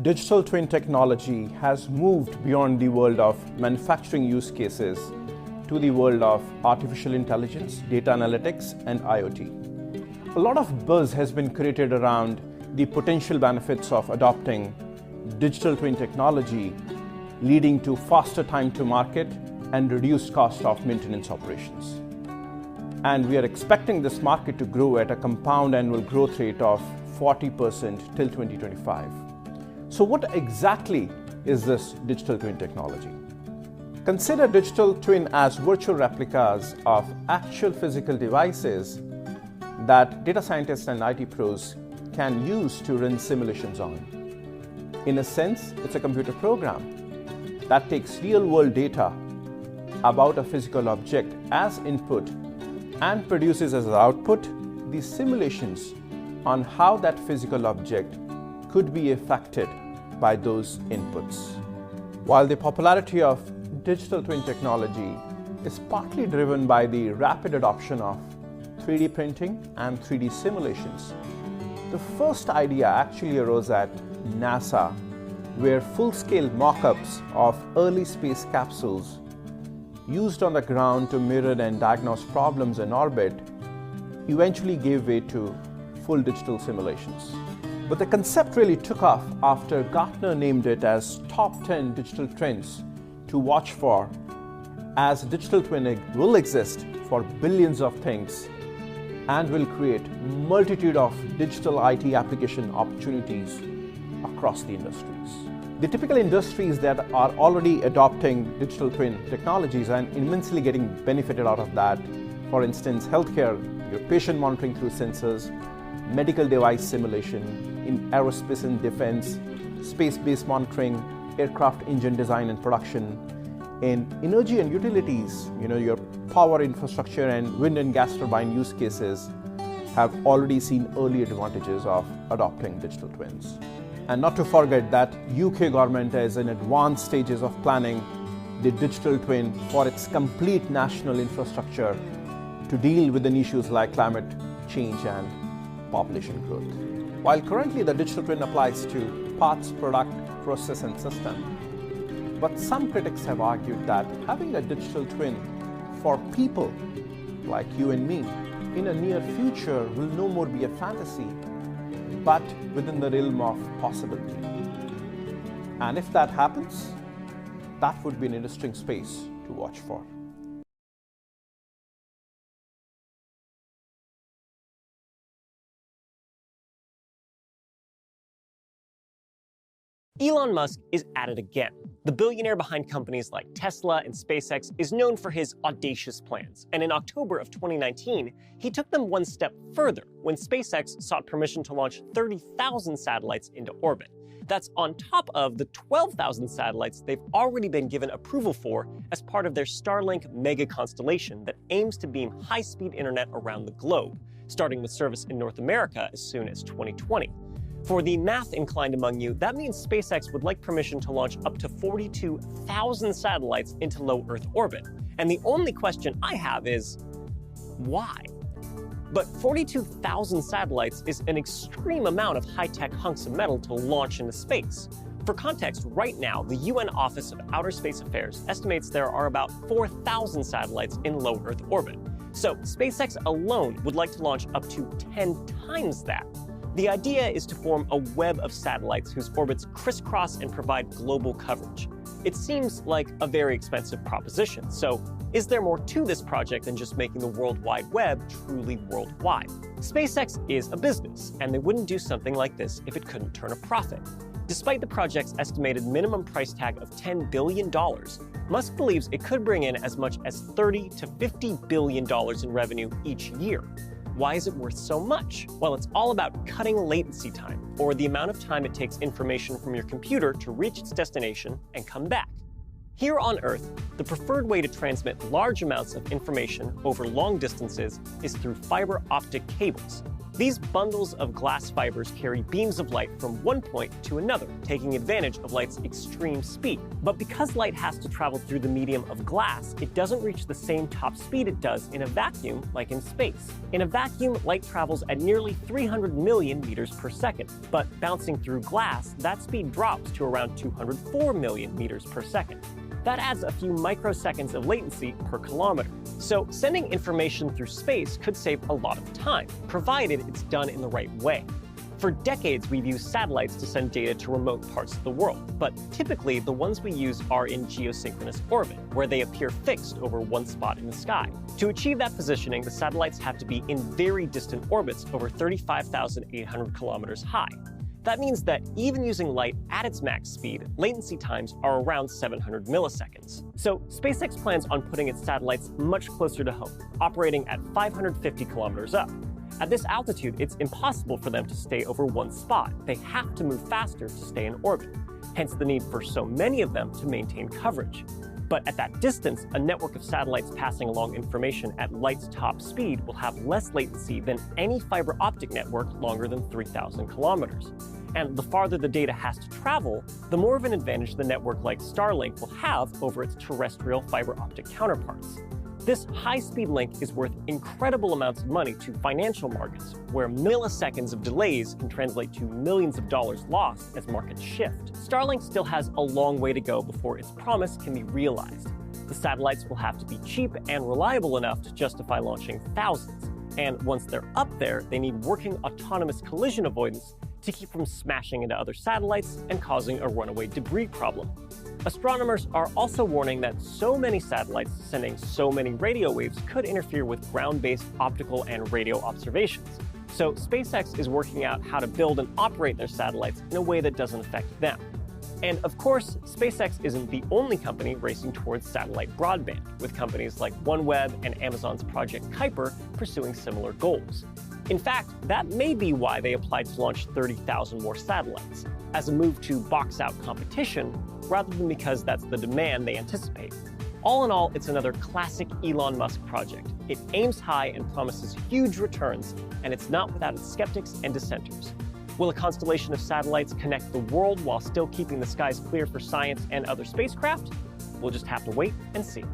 Digital twin technology has moved beyond the world of manufacturing use cases to the world of artificial intelligence, data analytics, and IoT. A lot of buzz has been created around the potential benefits of adopting digital twin technology, leading to faster time to market and reduced cost of maintenance operations. And we are expecting this market to grow at a compound annual growth rate of 40% till 2025. So what exactly is this digital twin technology? Consider digital twin as virtual replicas of actual physical devices that data scientists and IT pros can use to run simulations on. In a sense, it's a computer program that takes real-world data about a physical object as input and produces as output the simulations on how that physical object could be affected by those inputs. While the popularity of digital twin technology is partly driven by the rapid adoption of 3D printing and 3D simulations, the first idea actually arose at NASA, where full-scale mock-ups of early space capsules used on the ground to mirror and diagnose problems in orbit eventually gave way to full digital simulations. But the concept really took off after Gartner named it as top 10 digital trends to watch for, as digital twinning will exist for billions of things and will create multitude of digital IT application opportunities across the industries. The typical industries that are already adopting digital twin technologies and immensely getting benefited out of that, for instance, healthcare, your patient monitoring through sensors, medical device simulation, in aerospace and defense, space-based monitoring, aircraft engine design and production, in energy and utilities, your power infrastructure and wind and gas turbine use cases have already seen early advantages of adopting digital twins. And not to forget that UK government is in advanced stages of planning the digital twin for its complete national infrastructure to deal with the issues like climate change and population growth. While currently the digital twin applies to parts, product, process, and system, but some critics have argued that having a digital twin for people like you and me in a near future will no more be a fantasy, but within the realm of possibility. And if that happens, that would be an interesting space to watch for. Elon Musk is at it again. The billionaire behind companies like Tesla and SpaceX is known for his audacious plans, and in October of 2019, he took them one step further when SpaceX sought permission to launch 30,000 satellites into orbit. That's on top of the 12,000 satellites they've already been given approval for as part of their Starlink mega constellation that aims to beam high-speed internet around the globe, starting with service in North America as soon as 2020. For the math-inclined among you, that means SpaceX would like permission to launch up to 42,000 satellites into low Earth orbit. And the only question I have is, why? But 42,000 satellites is an extreme amount of high-tech hunks of metal to launch into space. For context, right now, the UN Office of Outer Space Affairs estimates there are about 4,000 satellites in low Earth orbit. So SpaceX alone would like to launch up to 10 times that. The idea is to form a web of satellites whose orbits crisscross and provide global coverage. It seems like a very expensive proposition, so is there more to this project than just making the World Wide Web truly worldwide? SpaceX is a business, and they wouldn't do something like this if it couldn't turn a profit. Despite the project's estimated minimum price tag of $10 billion, Musk believes it could bring in as much as $30 to $50 billion in revenue each year. Why is it worth so much? Well, it's all about cutting latency time, or the amount of time it takes information from your computer to reach its destination and come back. Here on Earth, the preferred way to transmit large amounts of information over long distances is through fiber optic cables. These bundles of glass fibers carry beams of light from one point to another, taking advantage of light's extreme speed. But because light has to travel through the medium of glass, it doesn't reach the same top speed it does in a vacuum, like in space. In a vacuum, light travels at nearly 300 million meters per second, but bouncing through glass, that speed drops to around 204 million meters per second. That adds a few microseconds of latency per kilometer. So sending information through space could save a lot of time, provided it's done in the right way. For decades, we've used satellites to send data to remote parts of the world, but typically the ones we use are in geosynchronous orbit, where they appear fixed over one spot in the sky. To achieve that positioning, the satellites have to be in very distant orbits over 35,800 kilometers high. That means that even using light at its max speed, latency times are around 700 milliseconds. So SpaceX plans on putting its satellites much closer to home, operating at 550 kilometers up. At this altitude, it's impossible for them to stay over one spot. They have to move faster to stay in orbit, hence the need for so many of them to maintain coverage. But at that distance, a network of satellites passing along information at light's top speed will have less latency than any fiber optic network longer than 3,000 kilometers. And the farther the data has to travel, the more of an advantage the network like Starlink will have over its terrestrial fiber optic counterparts. This high-speed link is worth incredible amounts of money to financial markets, where milliseconds of delays can translate to millions of dollars lost as markets shift. Starlink still has a long way to go before its promise can be realized. The satellites will have to be cheap and reliable enough to justify launching thousands. And once they're up there, they need working autonomous collision avoidance to keep from smashing into other satellites and causing a runaway debris problem. Astronomers are also warning that so many satellites sending so many radio waves could interfere with ground-based optical and radio observations. So SpaceX is working out how to build and operate their satellites in a way that doesn't affect them. And of course, SpaceX isn't the only company racing towards satellite broadband, with companies like OneWeb and Amazon's Project Kuiper pursuing similar goals. In fact, that may be why they applied to launch 30,000 more satellites, as a move to box out competition, rather than because that's the demand they anticipate. All in all, it's another classic Elon Musk project. It aims high and promises huge returns, and it's not without its skeptics and dissenters. Will a constellation of satellites connect the world while still keeping the skies clear for science and other spacecraft? We'll just have to wait and see.